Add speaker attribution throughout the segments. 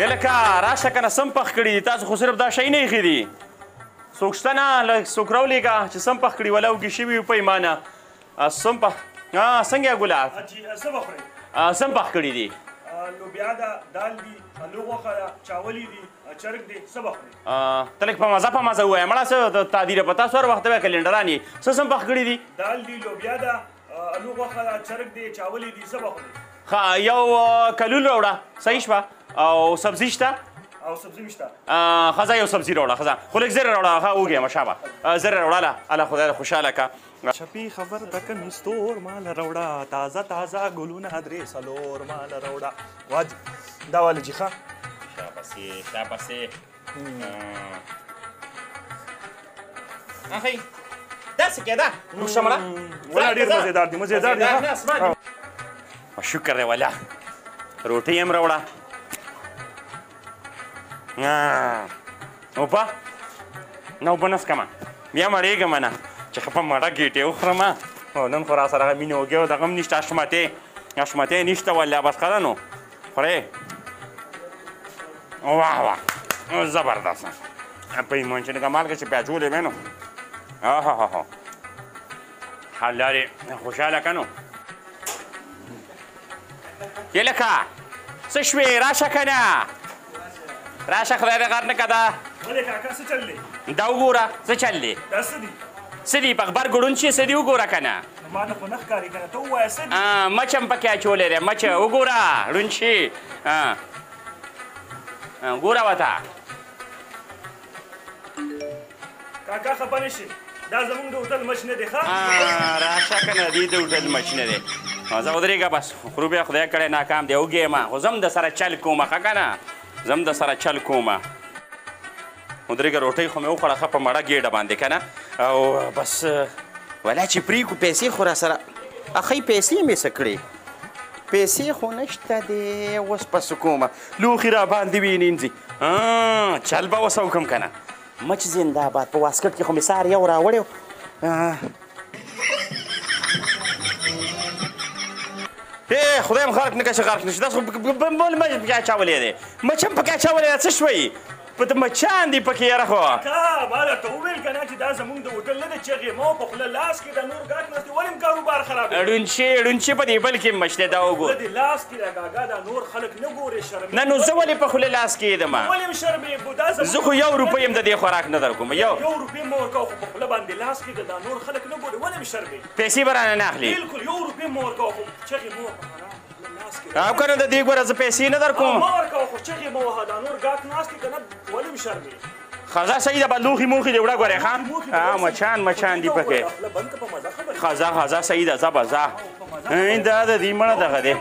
Speaker 1: لکه راشه که نه سم پخ کړي دي تاسو خو صرف دا شی نه ایښي دي څوک شته نه لږ څوک راولېږه چې سم پخ کړي ولا وږي شوي په ایمانه سم پخ څنګه یې ګلاب سم پخ کړي دي
Speaker 2: لوبیا ده دال دي الو غوښه ده چاولي دي چرګ دی څه به خورې
Speaker 1: ته لږ په مزه ووایه مړه څه تعدیره په تاسو هر وخت به کلنډران یې څه سم پخ کړي دي
Speaker 2: دال دي لوبیا ده الو غوښه ده چرګ دی چاولي دي څه به خورې
Speaker 1: ښه یو کلول راوړه صحیح شوه او سبزي شته
Speaker 2: او سبزي مشته
Speaker 1: ښځه یو سبزي راوړه ښځه خو لږ زر راوړه ښه وږې شابه زر راوړله الله خدای خوشحاله که
Speaker 2: شپې خبر د کنستور مال راوړه تازه تازه ګلونه درې څلور مال راوړه واج دا واله جي ښه
Speaker 1: شابسې اخی داسې کېده موږ شه مړه
Speaker 2: ولا ډېر مزېدار دي مزېدار دي
Speaker 1: شکر دی ولا روټۍ هم راوړه اوبه نه اوبه نه څکمه بیا مړېږم نه چې ښه په مړه ګېټې وخورم او نن خو را سره مینې اوږې او دغه هم نشته اشمتې نشته والله بس ښه ده نو خورې واه واه زبردست په ایمان چې نګه مالګه چې پیاچولې مې نو حال لرې خوشحاله که نو یې لکه څه شوې راشه که نه راشه خدای دې غر نه که ده
Speaker 2: ولې کاکا څه چل دی
Speaker 1: دا وګوره څه چل دی
Speaker 2: دا څه دي
Speaker 1: څه دي په غبر ګړون چې څه دي وګوره که نه
Speaker 2: ما نه خو نه ښکاري که نه ته ووایه څه دي
Speaker 1: مچ هم پکې اچولی دی مچ وګوره ړوند شي ګوره ورته
Speaker 2: کاکا خفه نه شي دا زمونږ د هوټل مچ نه دی ښه
Speaker 1: راشه که نه دی د هوټل مچ نه دی زه ودرېږه بس خرو بیا خدای کړی ناکام دی وږې یم خو زه هم د سره چل کومه ښه که نه زه هم د سره چل کومه ودرېږه روټۍ خو مې وخوړه ښه په مړه ګېډه باندې که نه او بس ولا چې پرېږو پیسې خو را سره اخی پیسې مې څه کړې پیسې خو نشته دی اوس پس کومه لوښي را باندې وینینځي چل به اوس وکړم که نه مچ زندهباد په واسکټ کې خو مې سهار یو راوړی خدای هم غرق نه کړه چې غرق نه شي داسې خو بل مچ پکې اچولی دی مچ هم پکې اچولی دی څه شوی په مچان دي پکې یاره خو
Speaker 2: کاکا ما درته وویل که نه چې دا زمونږ د هوټل نه دی چغې ما په خوله لاس کې د نور ګاټ ناست دی ولې هم کاروبار خراب دی
Speaker 1: ړوند شي په دې بل کې مچ دی دا وګور
Speaker 2: د لاس کې دا کاکا دا نور خلک نه ګورې شرمېږي
Speaker 1: نه نو زه ولې په خوله لاس کې یېدم
Speaker 2: ولې هم شرمېږو دا
Speaker 1: زه خو یو روپۍ هم د دې خوراک نه در کوم یو
Speaker 2: روپۍ مه ورکوه خو په خوله باندې لاس کې دا نور خلک نه ګورې ولې هم شرمېږي
Speaker 1: پیسې به رانه نه اخلي
Speaker 2: بلکل یو روپۍ مه ورکوه خو چغې مه
Speaker 1: او که نه د دې ګوره زه پیسې نه در کوم
Speaker 2: مه ورکوه خو چغې مه وهه دا نور ګاټ ناست دی که نه ولې هم شرمېږي
Speaker 1: ښځه صحیح ده به لوښي موښي دې وړه ګورې ښه مچان دي پکې ښځه صحیح ده ځه به ځه دا د دې مړه دغه دی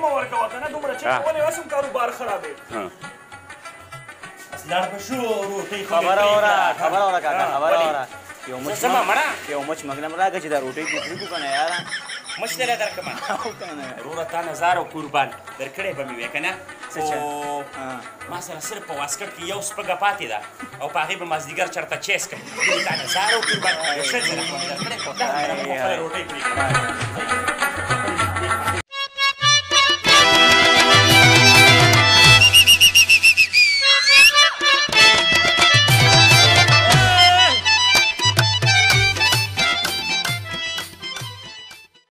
Speaker 3: خبره وره کاکا خبره وره یو مچ مګنم راکړه چې دا روټۍ دې پرېږدو که نه یاره
Speaker 1: مچ دله درکړمه وروره تا نظار او قربان درکړی به مې وې که نه خو ما سره صرف په واسکټ کې یو سپږه پاتې ده او په هغې به مازدیګر چېرته چیس کوي تا نظار او قربان یو شل زره خو مې درکړی خو دا روټۍ پرېږدم